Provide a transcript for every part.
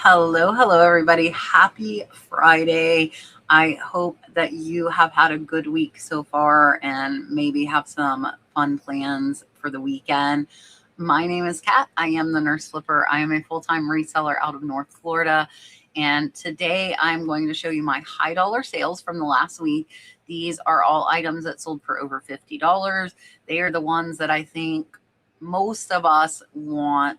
Hello, everybody. Happy Friday. I hope that you have had a good week so far and maybe have some fun plans for the weekend. My name is Kat. I am the Nurse Flipper. I am a full-time reseller out of North Florida. And today I'm going to show you my high dollar sales from the last week. These are all items that sold for over $50. They are the ones that I think most of us want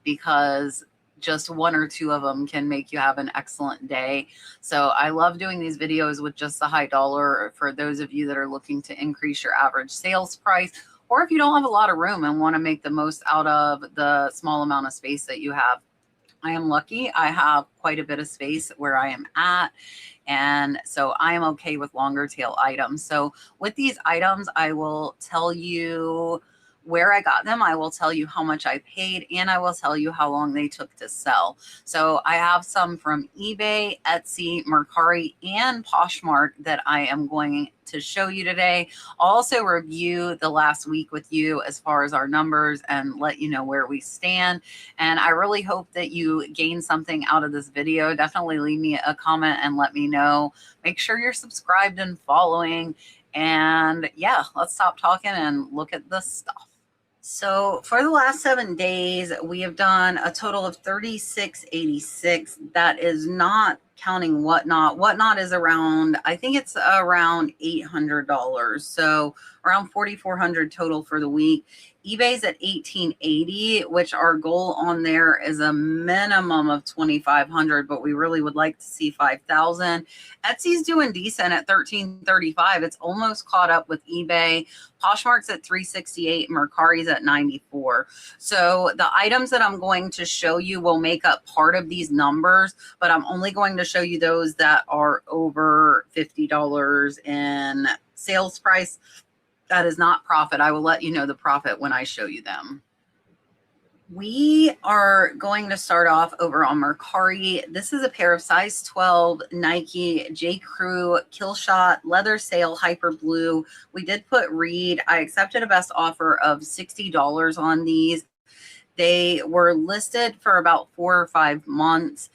because just one or two of them can make you have an excellent day. So I love doing these videos with just the high dollar for those of you that are looking to increase your average sales price, or if you don't have a lot of room and want to make the most out of the small amount of space that you have. I am lucky. I have quite a bit of space where I am at. And so I am okay with longer tail items. So with these items, I will tell you where I got them. I will tell you how much I paid, and I will tell you how long they took to sell. So I have some from eBay, Etsy, Mercari, and Poshmark that I am going to show you today. I'll also review the last week with you as far as our numbers and let you know where we stand. And I really hope that you gain something out of this video. Definitely leave me a comment and let me know. Make sure you're subscribed and following. And yeah, let's stop talking and look at the stuff. So for the last 7 days, we have done a total of $36.86. That is not counting Whatnot. Whatnot is around, I think it's around $800. So around $4,400 total for the week. eBay's at $1,880, which our goal on there is a minimum of $2,500, but we really would like to see $5,000. Etsy's doing decent at $1,335. It's almost caught up with eBay. Poshmark's at $368. Mercari's at $94. So the items that I'm going to show you will make up part of these numbers, but I'm only going to show you those that are over $50 in sales price. That is not profit. I will let you know the profit when I show you them. We are going to start off over on Mercari. This is a pair of size 12 Nike J. Crew Killshot Leather Sail Hyper Blue. We did put Reed. I accepted a best offer of $60 on these. They were listed for about 4 or 5 months,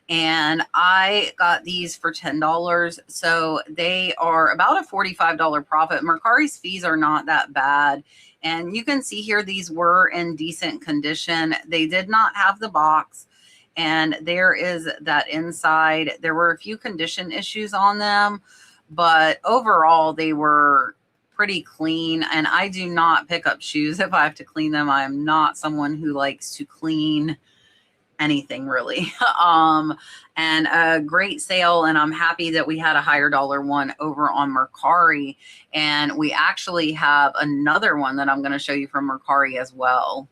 and I got these for $10. So they are about a $45 profit. Mercari's fees are not that bad. And you can see here, these were in decent condition. They did not have the box, and there is that inside. There were a few condition issues on them, but overall they were pretty clean. And I do not pick up shoes if I have to clean them. I am not someone who likes to clean anything really. And a great sale, and I'm happy that we had a higher dollar one over on Mercari, and we actually have another one that I'm going to show you from Mercari as well.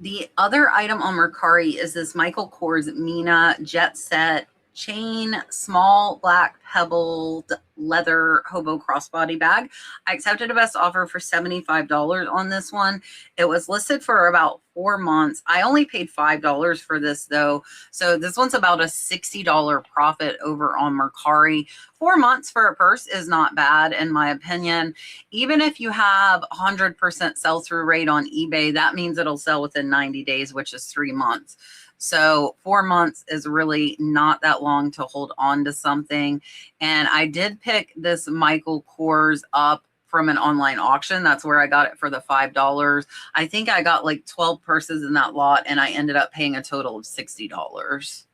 The other item on Mercari is this Michael Kors Mina Jet Set chain small black pebbled leather hobo crossbody bag. I accepted a best offer for $75 on this one. It was listed for about 4 months. I only paid $5 for this though. So this one's about a $60 profit over on Mercari. 4 months for a purse is not bad in my opinion. Even if you have 100% sell-through rate on eBay, that means it'll sell within 90 days, which is 3 months. So 4 months is really not that long to hold on to something. And I did pick this Michael Kors up from an online auction. That's where I got it for the $5. I think I got like 12 purses in that lot, and I ended up paying a total of $60.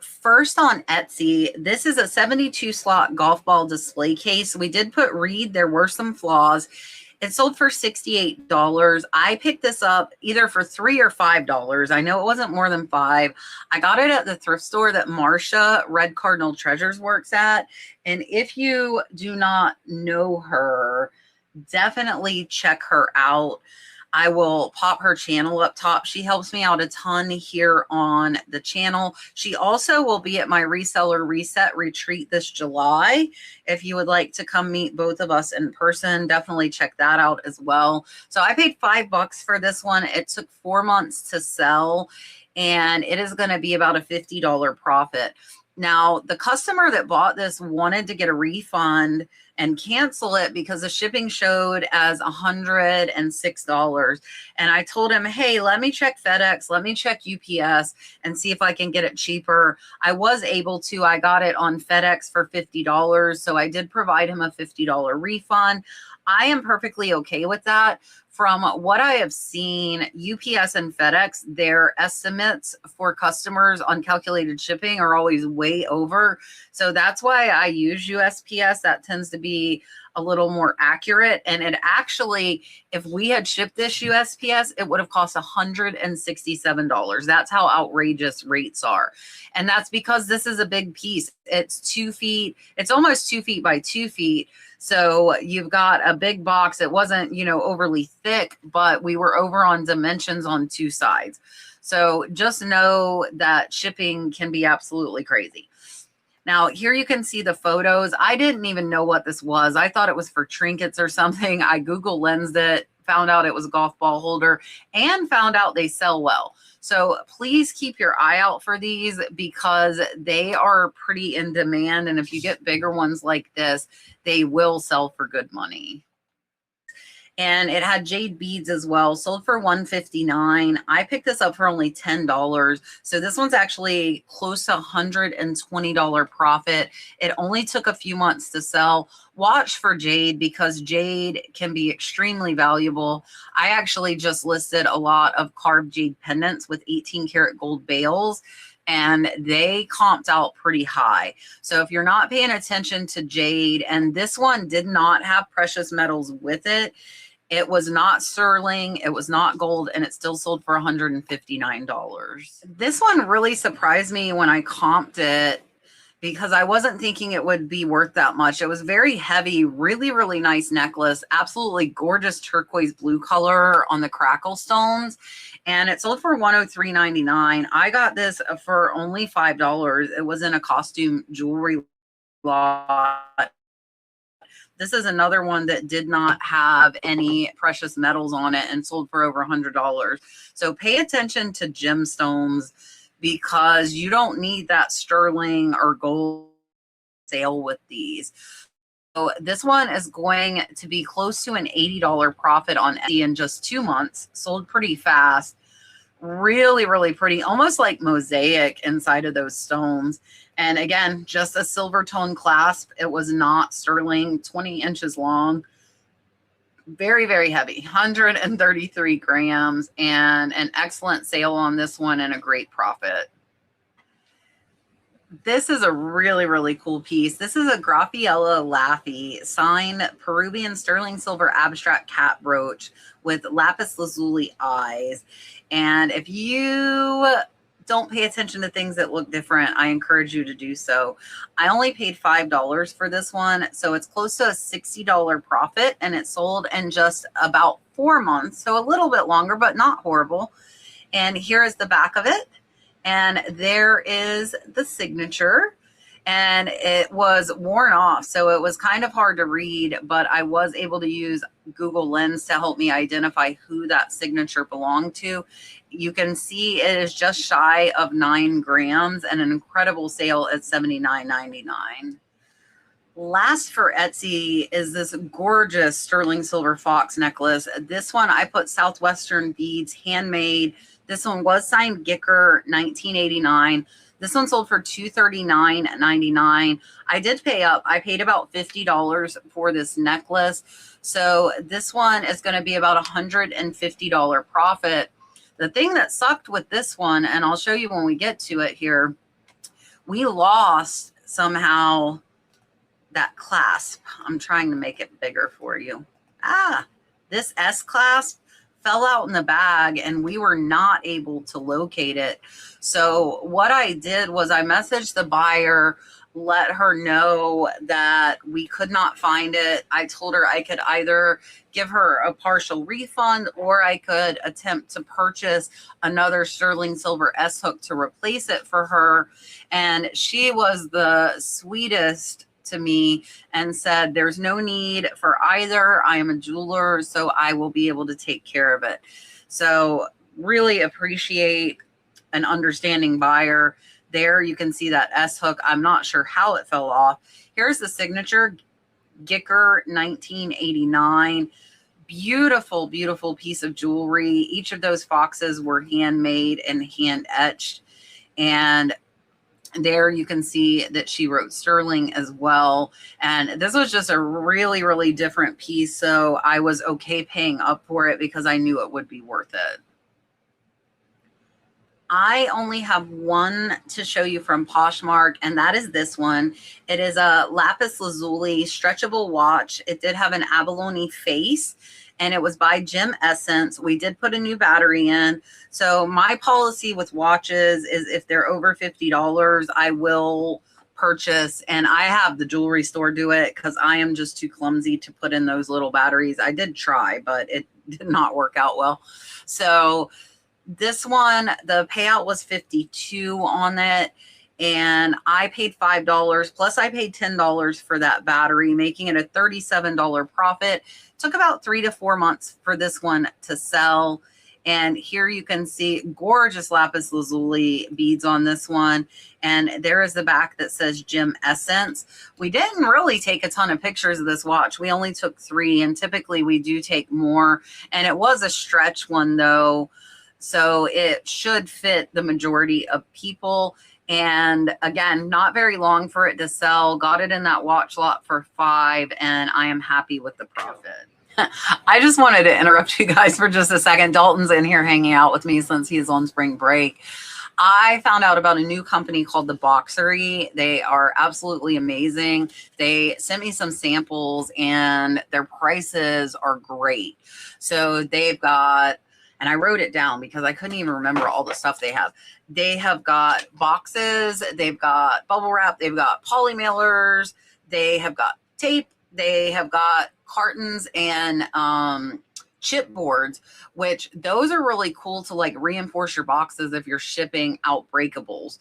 First on Etsy, this is a 72 slot golf ball display case. We did put Reed. There were some flaws. It sold for $68. I picked this up either for $3 or $5. I know it wasn't more than $5. I got it at the thrift store that Marsha Red Cardinal Treasures works at. And if you do not know her, definitely check her out. I will pop her channel up top. She helps me out a ton here on the channel. She also will be at my Reseller Reset Retreat this July. If you would like to come meet both of us in person, definitely check that out as well. So I paid $5 for this one. It took 4 months to sell, and it is going to be about a $50 profit. Now, the customer that bought this wanted to get a refund and cancel it because the shipping showed as $106. And I told him, hey, let me check FedEx, let me check UPS and see if I can get it cheaper. I was able to. I got it on FedEx for $50. So I did provide him a $50 refund. I am perfectly okay with that. From what I have seen, UPS and FedEx, their estimates for customers on calculated shipping are always way over. So that's why I use USPS. That tends to be a little more accurate. And it actually, if we had shipped this USPS, it would have cost $167. That's how outrageous rates are. And that's because this is a big piece. It's 2 feet. It's almost 2 feet by 2 feet. So you've got a big box. It wasn't, overly thick, but we were over on dimensions on 2 sides. So just know that shipping can be absolutely crazy. Now, here you can see the photos. I didn't even know what this was. I thought it was for trinkets or something. I Google lensed it, found out it was a golf ball holder, and found out they sell well. So please keep your eye out for these because they are pretty in demand. And if you get bigger ones like this, they will sell for good money. And it had jade beads as well, sold for $159. I picked this up for only $10. So this one's actually close to $120 profit. It only took a few months to sell. Watch for jade because jade can be extremely valuable. I actually just listed a lot of carved jade pendants with 18 karat gold bails, and they comped out pretty high. So if you're not paying attention to jade, and this one did not have precious metals with it, it was not sterling, it was not gold, and it still sold for $159. This one really surprised me when I comped it because I wasn't thinking it would be worth that much. It was very heavy, really, really nice necklace, absolutely gorgeous turquoise blue color on the crackle stones, and it sold for $103.99. I got this for only $5. It was in a costume jewelry lot. This is another one that did not have any precious metals on it and sold for over $100. So pay attention to gemstones because you don't need that sterling or gold sale with these. So this one is going to be close to an $80 profit on Etsy in just 2 months. Sold pretty fast. Really, really pretty, almost like mosaic inside of those stones. And again, just a silver tone clasp. It was not sterling, 20 inches long. Very, very heavy, 133 grams, and an excellent sale on this one and a great profit. This is a really, really cool piece. This is a Graffiella Laffy signed Peruvian sterling silver abstract cat brooch with lapis lazuli eyes. And if you don't pay attention to things that look different, I encourage you to do so. I only paid $5 for this one, so it's close to a $60 profit, and it sold in just about 4 months, so a little bit longer, but not horrible. And here is the back of it. And there is the signature, and it was worn off. So it was kind of hard to read, but I was able to use Google Lens to help me identify who that signature belonged to. You can see it is just shy of 9 grams and an incredible sale at $79.99. Last for Etsy is this gorgeous sterling silver fox necklace. This one I put Southwestern beads, handmade. This one was signed Gicker, 1989. This one sold for $239.99. I did pay up. I paid about $50 for this necklace. So this one is going to be about $150 profit. The thing that sucked with this one, and I'll show you when we get to it here, we lost somehow that clasp. I'm trying to make it bigger for you. This S clasp fell out in the bag and we were not able to locate it. So what I did was I messaged the buyer, let her know that we could not find it. I told her I could either give her a partial refund or I could attempt to purchase another sterling silver S hook to replace it for her. And she was the sweetest to me and said, there's no need for either. I am a jeweler, so I will be able to take care of it. So really appreciate an understanding buyer. There you can see that S hook. I'm not sure how it fell off. Here's the signature. Gicker 1989. Beautiful, beautiful piece of jewelry. Each of those foxes were handmade and hand etched. And there you can see that she wrote sterling as well. And this was just a really, really different piece. So I was okay paying up for it because I knew it would be worth it. I only have one to show you from Poshmark, and that is this one. It is a lapis lazuli stretchable watch. It did have an abalone face, and it was by Gem Essence. We did put a new battery in. So my policy with watches is if they're over $50, I will purchase, and I have the jewelry store do it because I am just too clumsy to put in those little batteries. I did try, but it did not work out well. So this one, the payout was $52 on it, and I paid $5 plus I paid $10 for that battery, making it a $37 profit. Took about 3 to 4 months for this one to sell. And here you can see gorgeous lapis lazuli beads on this one. And there is the back that says Gem Essence. We didn't really take a ton of pictures of this watch. We only took 3, and typically we do take more. And it was a stretch one though, so it should fit the majority of people. And again, not very long for it to sell. Got it in that watch lot for $5, and I am happy with the profit. I just wanted to interrupt you guys for just a second. Dalton's in here hanging out with me since he's on spring break. I found out about a new company called The Boxery. They are absolutely amazing. They sent me some samples, and their prices are great. So they've got, and I wrote it down because I couldn't even remember all the stuff they have. They have got boxes, they've got bubble wrap, they've got poly mailers, they have got tape, they have got cartons and chipboards, which those are really cool to like reinforce your boxes if you're shipping out breakables.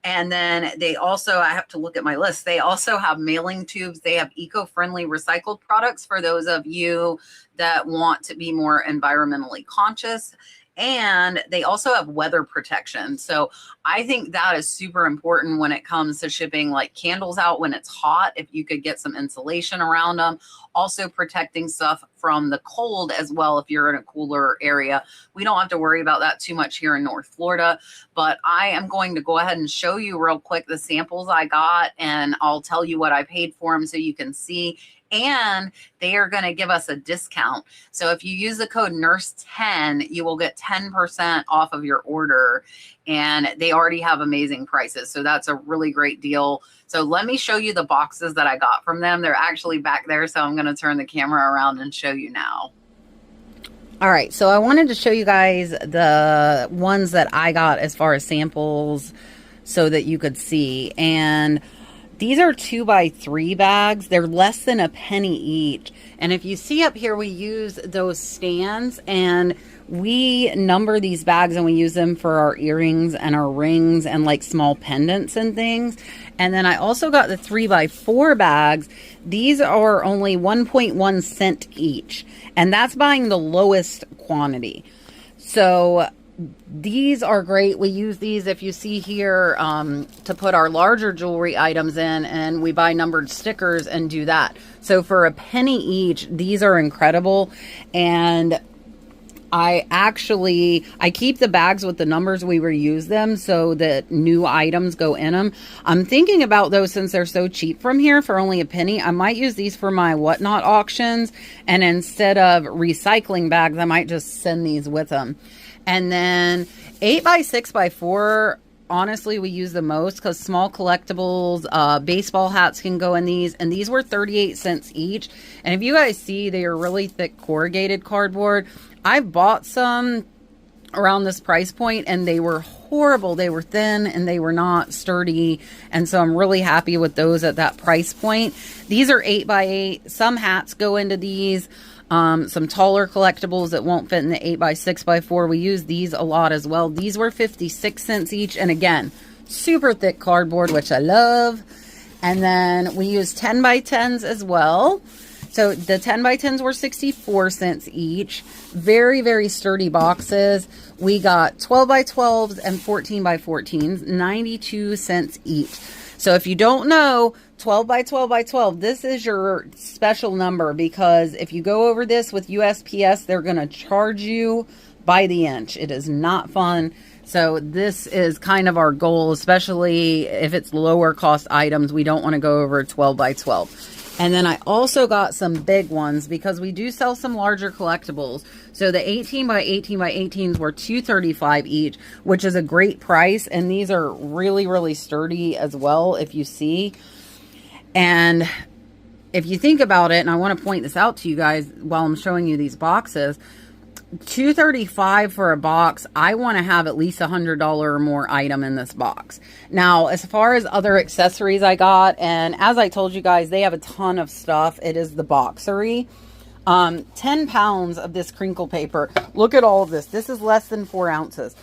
And then they also, I have to look at my list, they also have mailing tubes. They have eco-friendly recycled products for those of you that want to be more environmentally conscious. And they also have weather protection. So I think that is super important when it comes to shipping like candles out when it's hot, if you could get some insulation around them. Also protecting stuff from the cold as well if you're in a cooler area. We don't have to worry about that too much here in North Florida. But I am going to go ahead and show you real quick the samples I got, and I'll tell you what I paid for them so you can see. And they are going to give us a discount. So if you use the code NURSE10, you will get 10% off of your order. And they already have amazing prices. So that's a really great deal. So let me show you the boxes that I got from them. They're actually back there. So I'm going to turn the camera around and show you now. All right. So I wanted to show you guys the ones that I got as far as samples so that you could see. And these are 2x3 bags. They're less than a penny each. And if you see up here, we use those stands, and we number these bags, and we use them for our earrings and our rings and like small pendants and things. And then I also got the 3x4 bags. These are only 1.1 cent each, and that's buying the lowest quantity. So these are great. We use these, if you see here, to put our larger jewelry items in, and we buy numbered stickers and do that. So for a penny each, these are incredible. And I keep the bags with the numbers, we reuse them so that new items go in them. I'm thinking about those, since they're so cheap from here for only a penny, I might use these for my whatnot auctions. And instead of recycling bags, I might just send these with them. And then 8x6x4, honestly, we use the most because small collectibles, baseball hats can go in these. And these were 38 cents each. And if you guys see, they are really thick corrugated cardboard. I've bought some around this price point, and they were horrible. They were thin and they were not sturdy. And so I'm really happy with those at that price point. These are 8x8. Some hats go into these. Some taller collectibles that won't fit in the 8x6x4. We use these a lot as well. These were 56 cents each. And again, super thick cardboard, which I love. And then we use 10x10s as well. So the 10x10s were 64 cents each. Very, very sturdy boxes. We got 12x12s and 14x14s, 92 cents each. So if you don't know, 12 by 12 by 12, this is your special number, because if you go over this with USPS, they're going to charge you by the inch. It is not fun. So this is kind of our goal, especially if it's lower cost items. We don't want to go over 12 by 12. And then I also got some big ones, because we do sell some larger collectibles. So the 18 by 18 by 18s were $235 each, which is a great price. And these are really, really sturdy as well, if you see. And if you think about it, and I want to point this out to you guys while I'm showing you these boxes, $235 for a box. I want to have at least $100 or more item in this box. Now, as far as other accessories I got, and as I told you guys, they have a ton of stuff. It is the boxery. 10 pounds of this crinkle paper. Look at all of this. This is less than 4 ounces.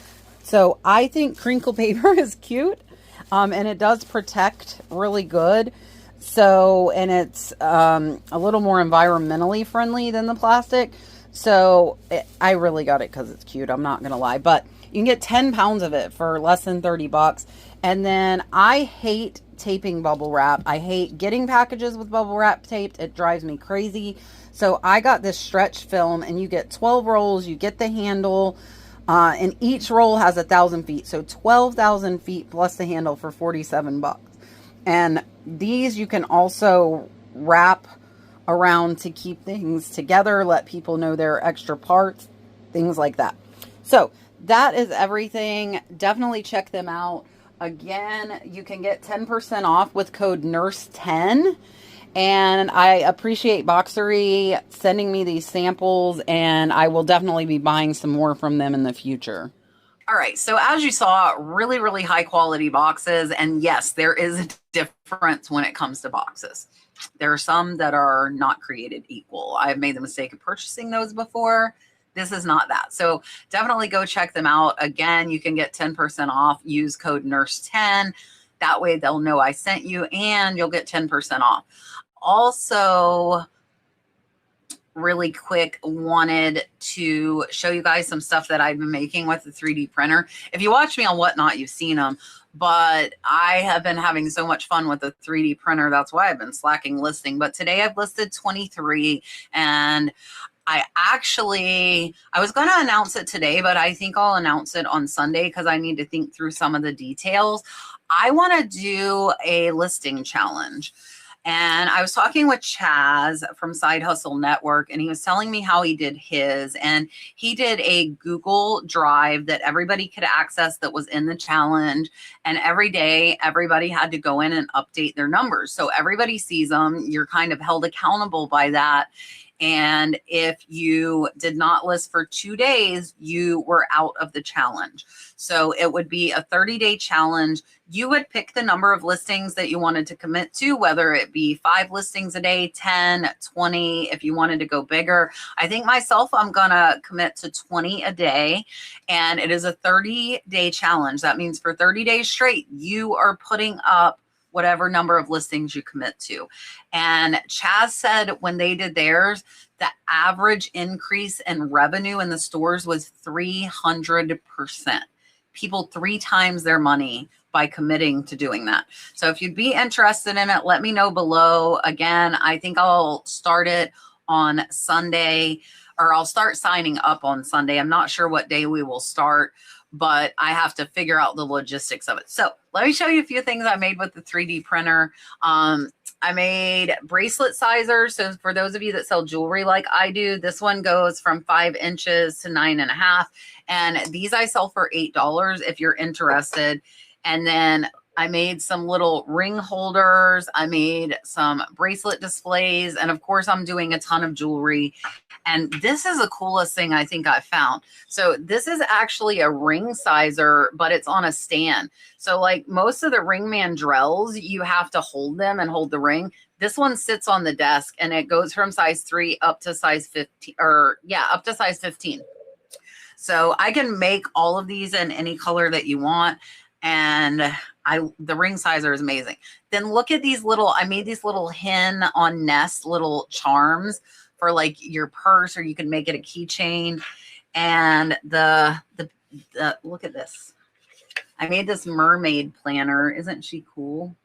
So I think crinkle paper is cute. And it does protect really good. So, and it's a little more environmentally friendly than the plastic. So I really got it because it's cute. I'm not going to lie, but you can get 10 pounds of it for less than 30 bucks. And then I hate taping bubble wrap. I hate getting packages with bubble wrap taped. It drives me crazy. So I got this stretch film, and you get 12 rolls. You get the handle, and each roll has 1,000 feet. So 12,000 feet plus the handle for 47 bucks. And these you can also wrap around to keep things together, let people know there are extra parts, things like that. So that is everything. Definitely check them out. Again, you can get 10% off with code NURSE10. And I appreciate Boxery sending me these samples, and I will definitely be buying some more from them in the future. All right, so as you saw, really, really high quality boxes. And yes, there is a difference when it comes to boxes. There are some that are not created equal. I've made the mistake of purchasing those before. This is not that. So definitely go check them out. Again, you can get 10% off. Use code NURSE10. That way they'll know I sent you, and you'll get 10% off. Also, really quick, wanted to show you guys some stuff that I've been making with the 3D printer. If you watch me on Whatnot, you've seen them. But I have been having so much fun with the 3D printer. That's why I've been slacking listing. But today I've listed 23, and I was going to announce it today, but I think I'll announce it on Sunday because I need to think through some of the details. I want to do a listing challenge. And I was talking with Chaz from Side Hustle Network, and he was telling me how he did his. And he did a Google Drive that everybody could access that was in the challenge. And every day, everybody had to go in and update their numbers. So everybody sees them. You're kind of held accountable by that. And if you did not list for 2 days, you were out of the challenge. So it would be a 30-day challenge. You would pick the number of listings that you wanted to commit to, whether it be 5 listings a day, 10, 20, if you wanted to go bigger. I think myself, I'm going to commit to 20 a day. And it is a 30-day challenge. That means for 30 days straight, you are putting up whatever number of listings you commit to. And Chaz said when they did theirs, the average increase in revenue in the stores was 300%. People 3 times their money by committing to doing that. So if you'd be interested in it, let me know below. Again, I think I'll start it on Sunday, or I'll start signing up on Sunday. I'm not sure what day we will start, but I have to figure out the logistics of it. So let me show you a few things I made with the 3D printer. I made bracelet sizers. So for those of you that sell jewelry like I do, this one goes from 5 inches to 9.5. And these I sell for $8 if you're interested. And then I made some little ring holders. I made some bracelet displays. And of course, I'm doing a ton of jewelry. And this is the coolest thing I think I found. So this is actually a ring sizer, but it's on a stand. So like most of the ring mandrels, you have to hold them and hold the ring. This one sits on the desk, and it goes from size 3 up to size 15, up to size 15. So I can make all of these in any color that you want. And the ring sizer is amazing. Then look at these I made these little hen on nest little charms for like your purse, or you can make it a keychain. And look at this. I made this mermaid planner. Isn't she cool?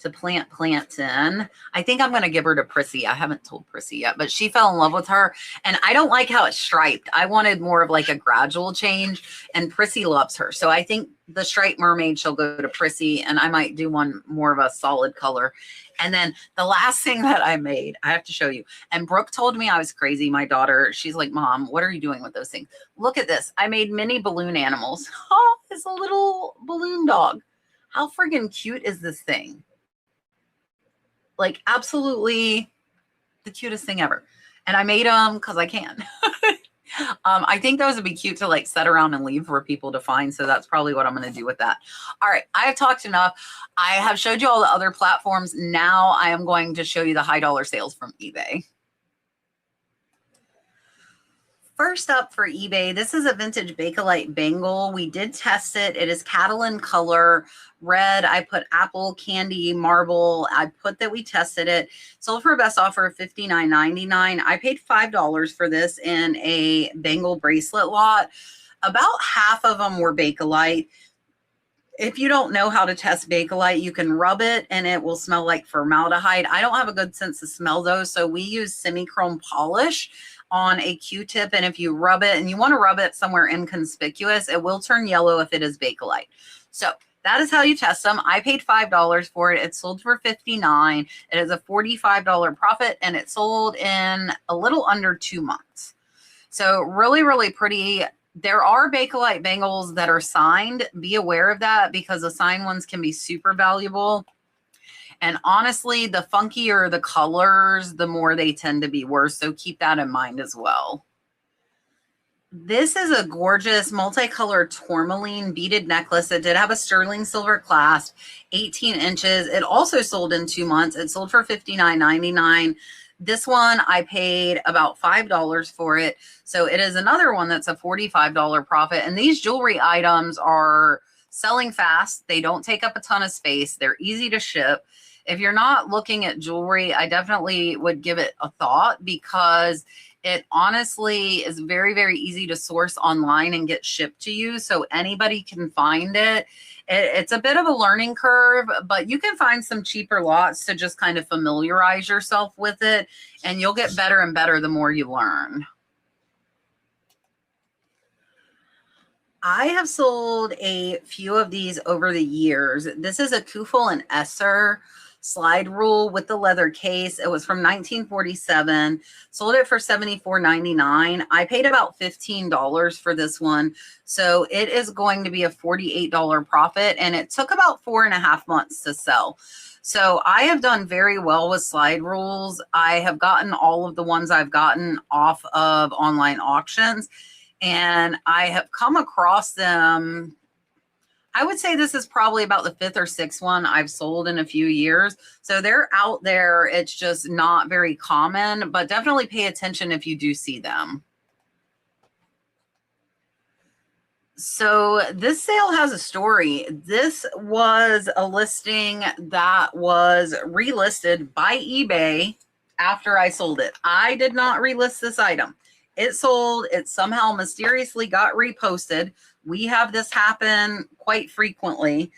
to plant plants in. I think I'm going to give her to Prissy. I haven't told Prissy yet, but she fell in love with her. And I don't like how it's striped. I wanted more of like a gradual change, and Prissy loves her. So I think the striped mermaid shall go to Prissy, and I might do one more of a solid color. And then the last thing that I made, I have to show you. And Brooke told me I was crazy. My daughter, she's like, Mom, what are you doing with those things? Look at this. I made mini balloon animals. Oh, it's a little balloon dog. How friggin' cute is this thing? Like absolutely the cutest thing ever. And I made them because I can. I think those would be cute to like set around and leave for people to find. So that's probably what I'm going to do with that. All right. I have talked enough. I have showed you all the other platforms. Now I am going to show you the high dollar sales from eBay. First up for eBay, this is a vintage Bakelite bangle. We did test it. It is Catalan color, red. I put apple, candy, marble. I put that we tested it. Sold for a best offer of $59.99. I paid $5 for this in a bangle bracelet lot. About half of them were Bakelite. If you don't know how to test Bakelite, you can rub it and it will smell like formaldehyde. I don't have a good sense of smell though, so we use semi-chrome polish on a Q-tip, and if you rub it, and you want to rub it somewhere inconspicuous, it will turn yellow if it is Bakelite. So that is how you test them. I paid $5 for it. It sold for $59. It is a $45 profit, and it sold in a little under 2 months. So really, really pretty. There are Bakelite bangles that are signed. Be aware of that because the signed ones can be super valuable. And honestly, the funkier the colors, the more they tend to be worth. So keep that in mind as well. This is a gorgeous multicolored tourmaline beaded necklace. It did have a sterling silver clasp, 18 inches. It also sold in 2 months. It sold for $59.99. This one, I paid about $5 for it. So it is another one that's a $45 profit. And these jewelry items are selling fast. They don't take up a ton of space. They're easy to ship. If you're not looking at jewelry, I definitely would give it a thought because it honestly is very, very easy to source online and get shipped to you. So anybody can find it. It's a bit of a learning curve, but you can find some cheaper lots to just kind of familiarize yourself with it, and you'll get better and better the more you learn. I have sold a few of these over the years. This is a Kufel and Esser slide rule with the leather case. It was from 1947. Sold it for $74.99. I paid about $15 for this one. So it is going to be a $48 profit, and it took about 4.5 months to sell. So I have done very well with slide rules. I have gotten all of the ones I've gotten off of online auctions, and I have come across them. I would say this is probably about the 5th or 6th one I've sold in a few years. So they're out there. It's just not very common, but definitely pay attention if you do see them. So this sale has a story. This was a listing that was relisted by eBay after I sold it. I did not relist this item. It sold. It somehow mysteriously got reposted. We have this happen quite frequently.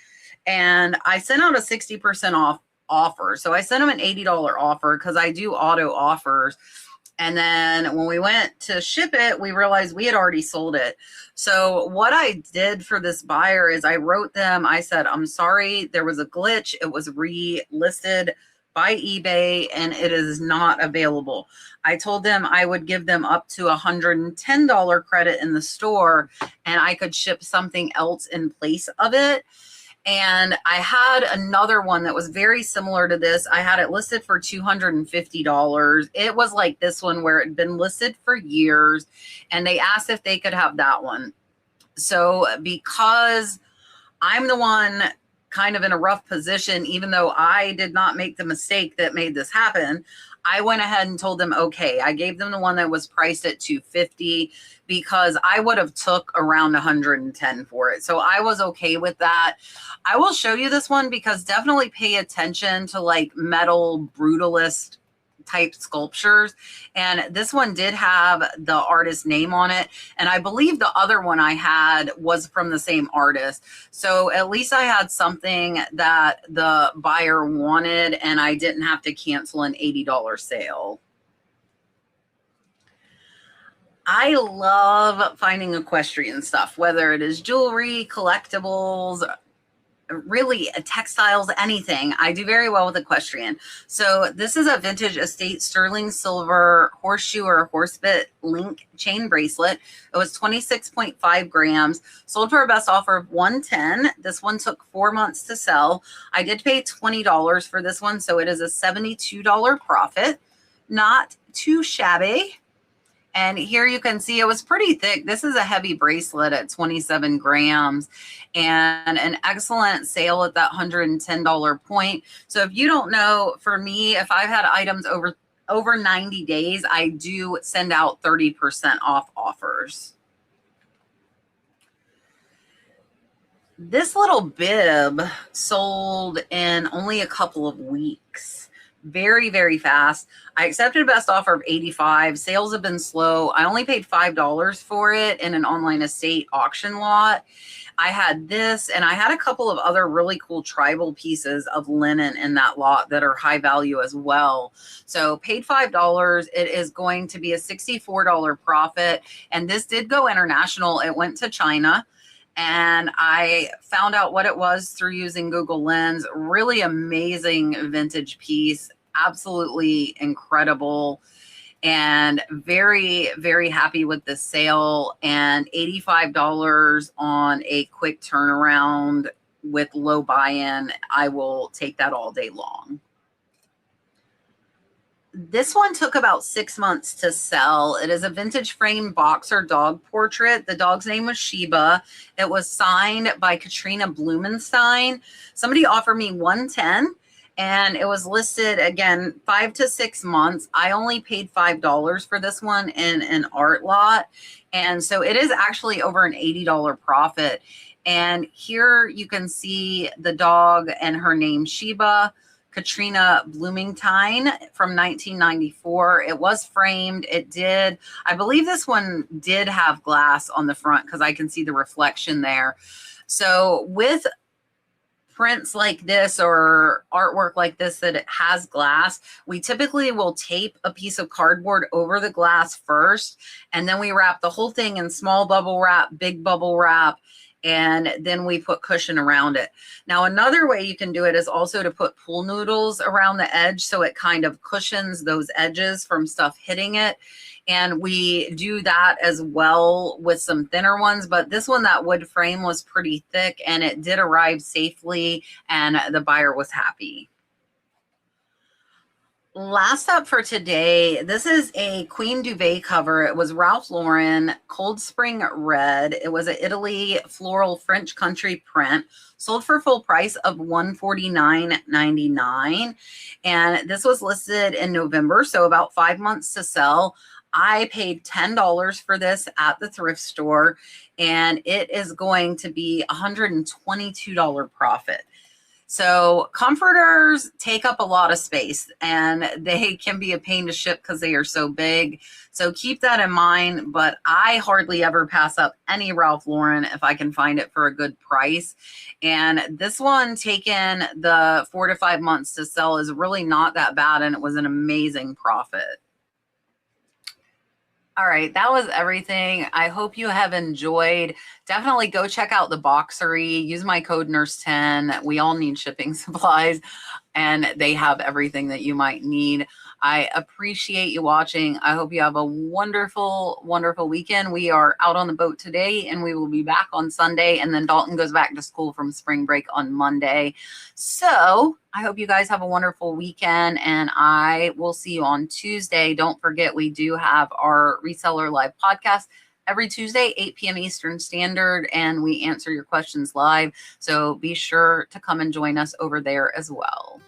And I sent out a 60% off offer. So I sent them an $80 offer because I do auto offers. And then when we went to ship it, we realized we had already sold it. So what I did for this buyer is I wrote them, I said, I'm sorry, there was a glitch. It was relisted by eBay and it is not available. I told them I would give them up to $110 credit in the store and I could ship something else in place of it. And I had another one that was very similar to this. I had it listed for $250. It was like this one where it had been listed for years and they asked if they could have that one. So because I'm the one kind of in a rough position, even though I did not make the mistake that made this happen, I went ahead and told them, okay, I gave them the one that was priced at $250 because I would have took around $110 for it. So I was okay with that. I will show you this one because definitely pay attention to like metal brutalist type sculptures. And this one did have the artist name on it. And I believe the other one I had was from the same artist. So at least I had something that the buyer wanted and I didn't have to cancel an $80 sale. I love finding equestrian stuff, whether it is jewelry, collectibles, really textiles, anything. I do very well with equestrian. So this is a vintage estate sterling silver horseshoe or horsebit link chain bracelet. It was 26.5 grams, sold for a best offer of $110. This one took 4 months to sell. I did pay $20 for this one, so it is a $72 profit. Not too shabby. And here you can see it was pretty thick. This is a heavy bracelet at 27 grams and an excellent sale at that $110 point. So if you don't know, for me, if I've had items over 90 days, I do send out 30% off offers. This little bib sold in only a couple of weeks. Very, very fast. I accepted a best offer of $85. Sales have been slow. I only paid $5 for it in an online estate auction lot. I had this, and I had a couple of other really cool tribal pieces of linen in that lot that are high value as well. So paid $5. It is going to be a $64 profit. And this did go international. It went to China. And I found out what it was through using Google Lens. Really amazing vintage piece, absolutely incredible, and very, very happy with the sale. And $85 on a quick turnaround with low buy-in. I will take that all day long. This one took about 6 months to sell. It is a vintage frame boxer dog portrait. The dog's name was Sheba. It was signed by Katrina Blumenstein. Somebody offered me $110, and it was listed, again, 5 to 6 months. I only paid $5 for this one in an art lot. And so it is actually over an $80 profit. And here you can see the dog and her name, Sheba. Katrina Blumenstein from 1994. It was framed. It did, I believe this one did have glass on the front because I can see the reflection there. So with prints like this or artwork like this that it has glass, we typically will tape a piece of cardboard over the glass first, and then we wrap the whole thing in small bubble wrap, big bubble wrap, and then we put cushion around it. Now, another way you can do it is also to put pool noodles around the edge so it kind of cushions those edges from stuff hitting it. And we do that as well with some thinner ones, but this one, that wood frame was pretty thick and it did arrive safely and the buyer was happy. Last up for today, this is a Queen Duvet cover. It was Ralph Lauren Cold Spring Red. It was an Italy floral French country print, sold for full price of $149.99. And this was listed in November, so about 5 months to sell. I paid $10 for this at the thrift store, and it is going to be a $122 profit. So comforters take up a lot of space and they can be a pain to ship because they are so big. So keep that in mind, but I hardly ever pass up any Ralph Lauren if I can find it for a good price. And this one, taken the 4 to 5 months to sell, is really not that bad, and it was an amazing profit. All right, that was everything. I hope you have enjoyed. Definitely go check out the Boxery. Use my code NURSE10. We all need shipping supplies, and they have everything that you might need. I appreciate you watching. I hope you have a wonderful, wonderful weekend. We are out on the boat today, and we will be back on Sunday, and then Dalton goes back to school from spring break on Monday. So I hope you guys have a wonderful weekend, and I will see you on Tuesday. Don't forget, we do have our Reseller Live podcast every Tuesday, 8 p.m. Eastern Standard, and we answer your questions live. So be sure to come and join us over there as well.